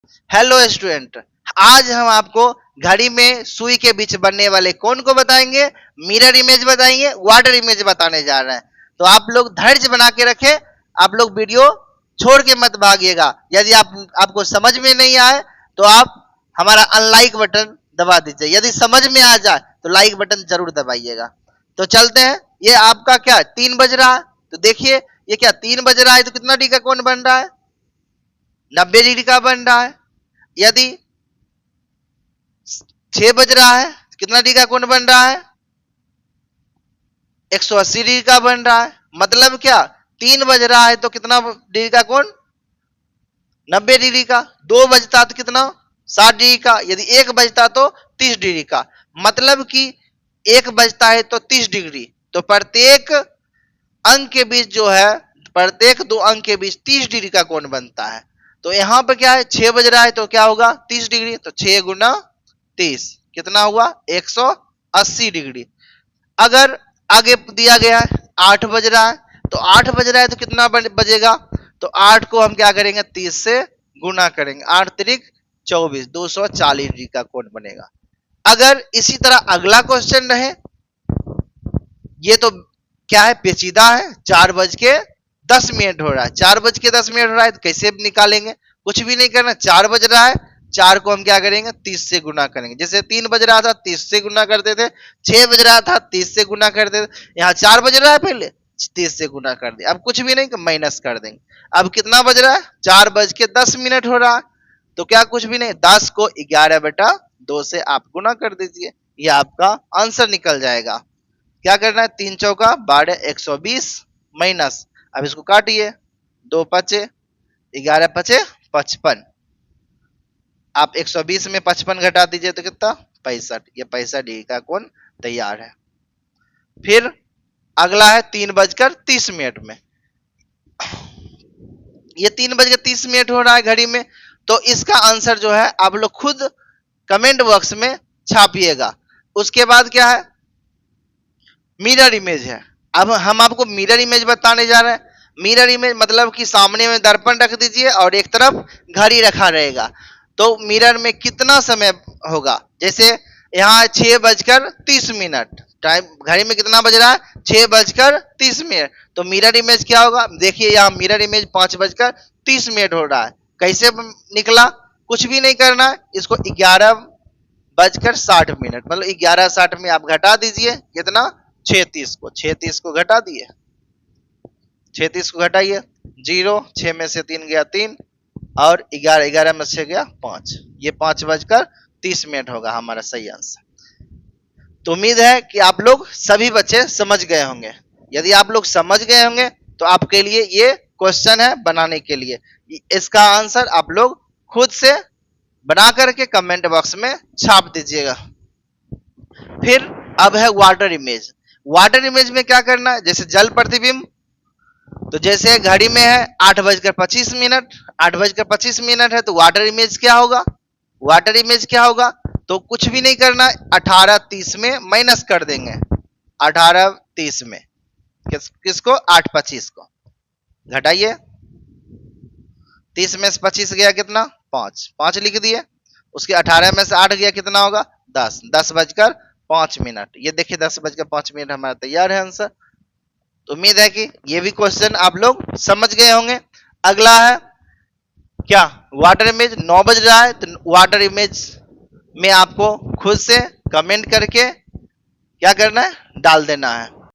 Hello student, आज हम आपको घड़ी में सुई के बीच बनने वाले कौन को बताएंगे, मिरर इमेज बताएंगे, वाटर इमेज बताने जा रहे हैं। तो आप लोग धैर्य बना के रखें, आप लोग वीडियो छोड़ के मत भागिएगा। यदि आपको समझ में नहीं आए तो आप हमारा अनलाइक बटन दबा दीजिए, यदि समझ में आ जाए तो लाइक बटन जरूर दबाइएगा। तो चलते हैं। ये आपका क्या 3 बज रहा है, तो देखिए ये क्या 3 बज रहा है, तो कितना डिग्री का कोण बन रहा है, 90 डिग्री का बन रहा है। यदि 6 बज रहा है, कितना डिग्री का कोण बन रहा है, 180 डिग्री का बन रहा है। मतलब क्या 3 बज रहा है तो कितना डिग्री का कोण, 90 डिग्री का। 2 बजता तो कितना, 60 डिग्री का। यदि 1 बजता तो 30 डिग्री का। मतलब कि 1 बजता है तो 30 डिग्री, तो प्रत्येक अंक के बीच जो है, प्रत्येक 2 अंक के बीच 30 डिग्री का कोण बनता है। तो यहां पर क्या है, 6 बज रहा है तो क्या होगा 30 डिग्री, तो 6 गुना 30 कितना हुआ 180 डिग्री। अगर आगे दिया गया है 8 बज रहा है, तो 8 बज रहा है तो कितना बजेगा, तो 8 को हम क्या करेंगे 30 से गुना करेंगे, 8 तिरिक 24, 240 डिग्री का कोण बनेगा। अगर इसी तरह अगला क्वेश्चन रहे, ये तो क्या है पेचीदा है, 4:10 हो रहा है, 4:10 हो रहा है, तो कैसे निकालेंगे, कुछ भी नहीं करना। 4 बज रहा है, 4 को हम क्या करेंगे 30 से गुना करेंगे। जैसे 3 बज रहा था 30 से गुना करते थे, 6 बज रहा था 30 से गुना करते थे, यहाँ 4 बज रहा है पहले 30 से गुना कर दिया। अब कुछ भी नहीं माइनस कर देंगे। अब कितना बज रहा है, 4:10 हो रहा है, तो क्या कुछ भी नहीं, 10 को 11/2 से आप गुना कर दीजिए, ये आपका आंसर निकल जाएगा। क्या करना है, 3 चौका 12, 120 माइनस, अब इसको काटिए, 2 पचे 11 पचे 55, आप 120 में 55 घटा दीजिए तो कितना 65, ये 65 डिग्री का कोण तैयार है। फिर अगला है 3:30 में, ये 3:30 हो रहा है घड़ी में, तो इसका आंसर जो है आप लोग खुद कमेंट बॉक्स में छापिएगा। उसके बाद क्या है, मिरर इमेज है। अब हम आपको मिरर इमेज बताने जा रहे हैं। मिरर इमेज मतलब कि सामने में दर्पण रख दीजिए और एक तरफ घड़ी रखा रहेगा, तो मिरर में कितना समय होगा। जैसे यहाँ 6:30, टाइम घड़ी में कितना बज रहा है 6:30, तो मिरर इमेज क्या होगा, देखिए यहाँ मिरर इमेज 5:30 हो रहा है। कैसे निकला, कुछ भी नहीं करना है, इसको 11:60 मतलब 11:60 में आप घटा दीजिए, कितना 36 को, 36 को घटा दिए, 36 को घटाइए, 0, 6 में से 3 गया 3, और 11, 11 में से गया 5, ये 5:30 होगा हमारा सही आंसर। तो उम्मीद है कि आप लोग सभी बच्चे समझ गए होंगे। यदि आप लोग समझ गए होंगे तो आपके लिए ये क्वेश्चन है बनाने के लिए। इसका आंसर आप लोग खुद से बना करके कमेंट बॉक्स में छाप दीजिएगा। फिर अब है वाटर इमेज। वाटर इमेज में क्या करना है, जैसे जल प्रतिबिंब, तो जैसे घड़ी में है 8:25, 8:25 है, तो वाटर इमेज क्या होगा, वाटर इमेज क्या होगा, तो कुछ भी नहीं करना, 18:30 में माइनस कर देंगे, 18:30 में किसको 8:25 को घटाइए, 30 में से 25 गया कितना 5, 5 लिख दिए, उसके 18 में से 8 गया कितना होगा 10, 10:05। ये देखिए 10:05 हमारा तैयार है आंसर। तो उम्मीद है कि ये भी क्वेश्चन आप लोग समझ गए होंगे। अगला है क्या, वाटर इमेज। 9 बज रहा है, तो वाटर इमेज में आपको खुद से कमेंट करके क्या करना है, डाल देना है।